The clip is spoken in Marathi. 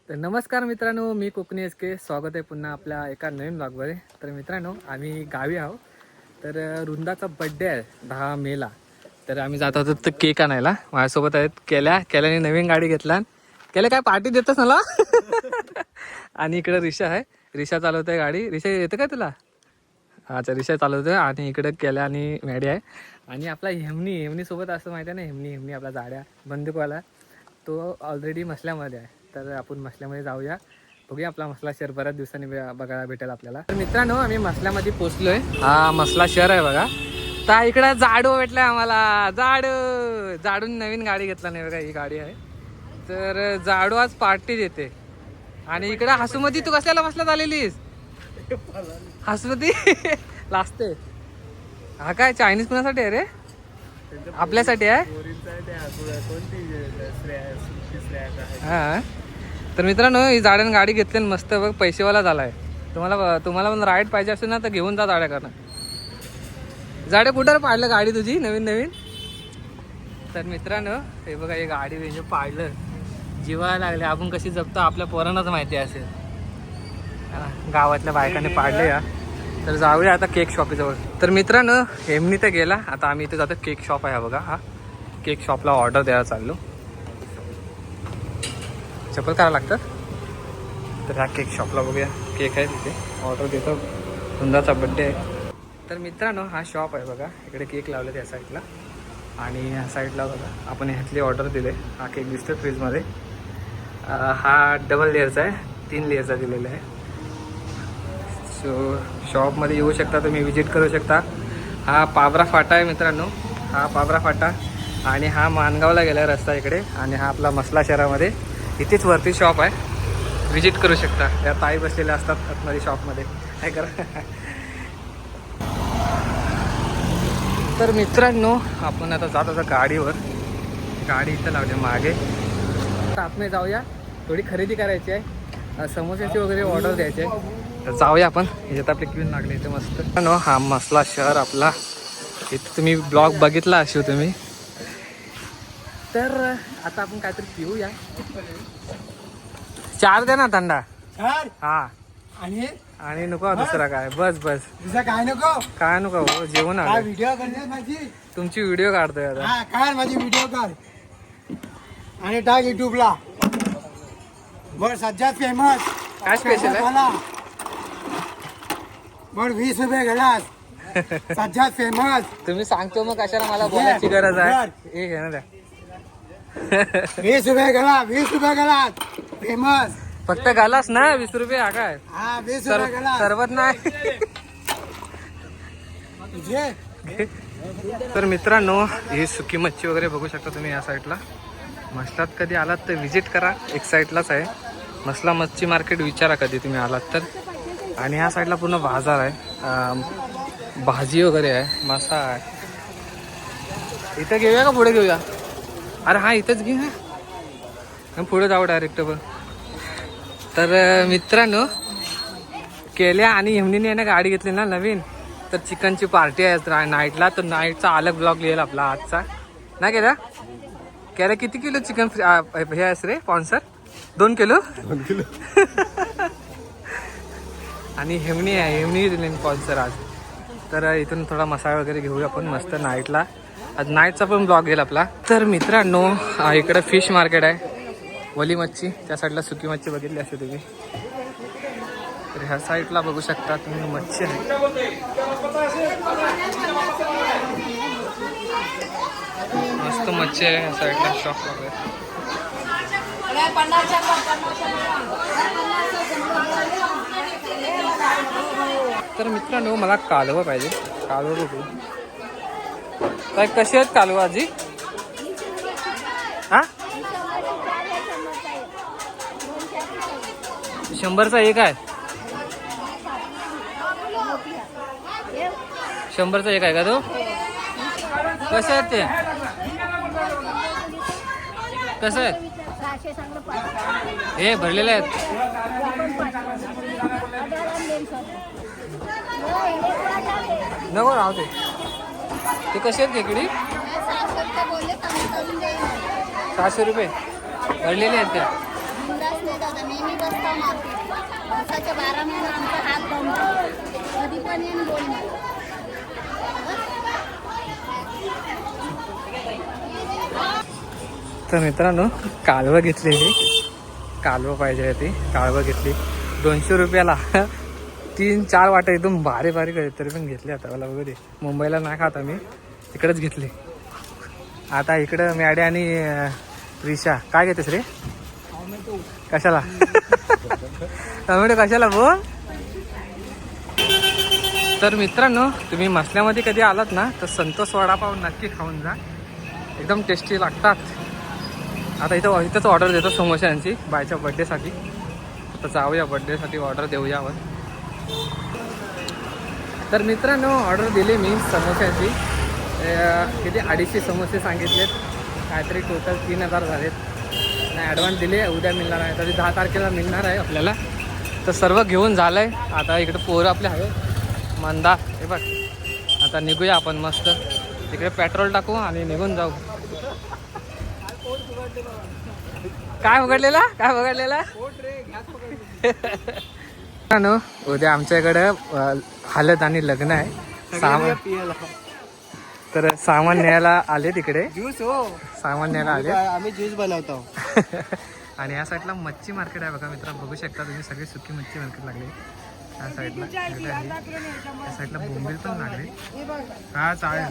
तर नमस्कार मित्रांनो, मी कोकणी एसके. स्वागत आहे पुन्हा आपल्या एका नवीन ब्लॉगमध्ये. तर मित्रांनो, आम्ही गावी आहोत. तर रुंदाचा बड्डे आहे 10 मेला. तर आम्ही जात होतो तर केक आणायला. माझ्यासोबत आहेत केल्याने नवीन गाडी घेतला. केल्या काय पार्टी देतच मला. आणि इकडे रिक्षा आहे, रिक्षा चालवते गाडी. रिक्षा येते काय तुला? अच्छा, रिक्षा चालवतोय. आणि इकडे केल्या आणि मॅडी आहे. आणि आपला हेमनी सोबत असं माहिती आहे ना, हेमनी आपला जाड्या बंदूकवाला, तो ऑलरेडी मसल्यामध्ये आहे. तर आपण मसल्यामध्ये जाऊया, बघूया आपला मसला शहर बऱ्याच दिवसांनी बघायला भेटेल आपल्याला. तर मित्रांनो, आम्ही मसल्यामध्ये पोचलोय. हा मसला शहर आहे बघा. तर इकडे जाडू भेटलाय आम्हाला. जाडून नवीन गाडी घेतला नाही बघा, ही गाडी आहे. तर जाडू आज पार्टी देते. आणि इकडे हसूमती, तू कशाला मसल्यात आलेलीस? हसूमती लाजते. हा काय चायनीज कुणासाठी आहे रे? आपल्यासाठी आहे. हा. तर मित्रांनो, ही जाड्यानं गाडी घेतली मस्त बघ, पैसेवाला झालाय. तुम्हाला पण राईड पाहिजे असेल ना तर घेऊन जा जाड्याकडनं. जाड्या कुठं पाडलं गाडी तुझी नवीन? तर मित्रांनो, हे बघा, ही गाडी म्हणजे पाडलं, जीवायला लागले. आपण कशी जगतो आपल्या पोरांनाच माहिती असेल. गावातल्या बायकांनी पाडले या. तर जाऊया आता केक शॉपजवळ. तर मित्रांनो, हेमनी तर गेला. आता आम्ही इथे जातो. केक शॉप आहे बघा. हा केक शॉपला ऑर्डर द्यायला चाललो. चप्पल करायला लागतं. तर ह्या केक शॉपला बघूया, केक आहे तिथे, ऑर्डर देतो. रुंदाचा बड्डे आहे. तर मित्रांनो, हा शॉप आहे बघा. इकडे केक लावले त्या साईडला. आणि ह्या साईडला बघा, आपण ह्यातली ऑर्डर दिले. हा केक दिसतो फ्रीजमध्ये. हा डबल लेअरचा आहे, 3 लेअरचा दिलेला आहे. सो शॉपमध्ये येऊ शकता तुम्ही, विजिट करू शकता. हा पाबरा फाटा आहे मित्रांनो, हा पाबरा फाटा. आणि हा माणगावला गेला रस्ता इकडे. आणि हा आपला मसला शहरामध्ये इथेच वरती शॉप आहे, विजिट करू शकता. या ताई बसलेल्या असतात आतमध्ये शॉपमध्ये, काय करा. तर मित्रांनो, आपण आता जात होतो गाडीवर. गाडी इथं लावली मागे. आता आतमध्ये जाऊया, थोडी खरेदी करायची आहे, समोस्याची वगैरे ऑर्डर द्यायची आहे. तर जाऊया आपण. याच्यात आपले क्वीन लागले इथे मस्त. हा मसला शहर आपला. इथे तुम्ही ब्लॉग बघितला असेल तुम्ही. तर आता आपण काहीतरी पिऊया. 4 द्या ना थंडा. हा. आणि नको दुसरा काय. बस काय नको हो, जेवण आलं. व्हिडिओ करण्यास माझी, तुमची व्हिडिओ काढतोय आता. काय माझी व्हिडिओ काढ आणि टाक युट्यूबला. बर सज्जाद फेमस. काय स्पेशल आहे? बर 20 रुपये ग्लास. सज्जाद फेमस. तुम्ही सांगतो मग कशाला मला बोलायची गरज आहे. हे घे ना द्या. 20 रुपये ग्लास फेमस. फक्त गालास ना 20 रुपये. हा काय? हा 20 रुपये ग्लास. सर्वत नाही. तर मित्रांनो, ही सुकी मच्छी वगैरे बघू शकता तुम्ही या साईडला. मसलात कधी आलात तर विजिट करा, एक साईडलाच आहे मसला मच्छी मार्केट. विचारा कधी तुम्ही आलात तर. आणि ह्या साईडला पूर्ण बाजार आहे, भाजी वगैरे आहे, मासा आहे. इथं घेऊया का पुढे घेऊया? अरे हा इथंच घे ना, पुढे जाऊ डायरेक्ट. बघ. तर मित्रांनो, केल्या आणि हेमनीने ना गाडी घेतली ना नवीन. तर चिकनची पार्टी आहे नाईटला. तर नाईटचा अलग ब्लॉग लिहिला आपला आजचा, नाही केल्या? केल्या किती किलो चिकन हे आहेस रे स्पॉन्सर? 2 किलो. आणि हेमनी दिली स्पॉन्सर आज. तर इथून थोडा मसाला वगैरे घेऊया आपण मस्त नाईटला. आज नाईटचा पण ब्लॉग घेईल आपला. तर मित्रांनो, इकडे फिश मार्केट आहे, वली मच्छी. त्या साईडला सुकी मच्छी बघितली असेल तुम्ही. तर ह्या साईडला बघू शकता तुम्ही मच्छी आहे. मस्त मच्छी आहे ह्या साईडला शॉप वगैरे. तर मित्रांनो, मला कालवा पाहिजे. कालवा बघू काय, कशी आहेत कालवा आजी? हा 100चा एक आहे. 100चा एक आहे का तो? कसे आहेत ते? कसं आहेत हे? भरलेले आहेत. नको राहू ते कसे आहेत खेकडी? 600 रुपये भरलेले आहेत त्या. चालूच असतं मार्केट. पावसाच्या 12 महिने आमचा हात बंद. कधी पण येऊन बोल मला. तर मित्रांनो कालवं घेतलेली, कालवं पाहिजे होती, कालवं घेतली 200 रुपयाला 3-4 वाटा एकदम भारी भारी करे, तरी पण घेतली. आता मला बघू दे, मुंबईला नाही खाता मी, इकडेच घेतली. आता इकडं मॅडे आणि रिशा काय घेतेस रे? कशाला टोमॅटो कशाला बोल. तर मित्रांनो तुम्ही मसल्यामध्ये कधी आलात ना तर संतोष वडापाव नक्की खाऊन जा, एकदम टेस्टी लागतात. आता इथंच ऑर्डर देतो समोश्यांची बायच्या बड्डेसाठी. आता जाऊया बड्डेसाठी ऑर्डर देऊया आपण. तर मित्रांनो ऑर्डर दिली मी समोश्याची. किती 250 समोसे सांगितलेत, काहीतरी टोटल 3000 झालेत. नाही ॲडव्हान्स दिले, उद्या मिळणार आहे, तरी 10 तारखेला मिळणार आहे आपल्याला. तर सर्व घेऊन झालं आहे. आता इकडे पोरं आपले आहे मंदा, हे बघ. आता निघूया आपण मस्त तिकडे, पेट्रोल टाकू आणि निघून जाऊ. काय उघडलेला उद्या आमच्या इकडं हळद आणि लग्न आहे. तर सामान न्यायला आले तिकडे, ज्यूस हो, सामान न्यायला आले. आम्ही ज्यूस बनवतो. आणि या साईडला मच्छी मार्केट आहे बघा मित्रांनो, बघू शकता तुम्ही सगळी सुकी मच्छी मार्केट लागली. या साईडला या साईडला बोंबील पण लागले. हा चालेल.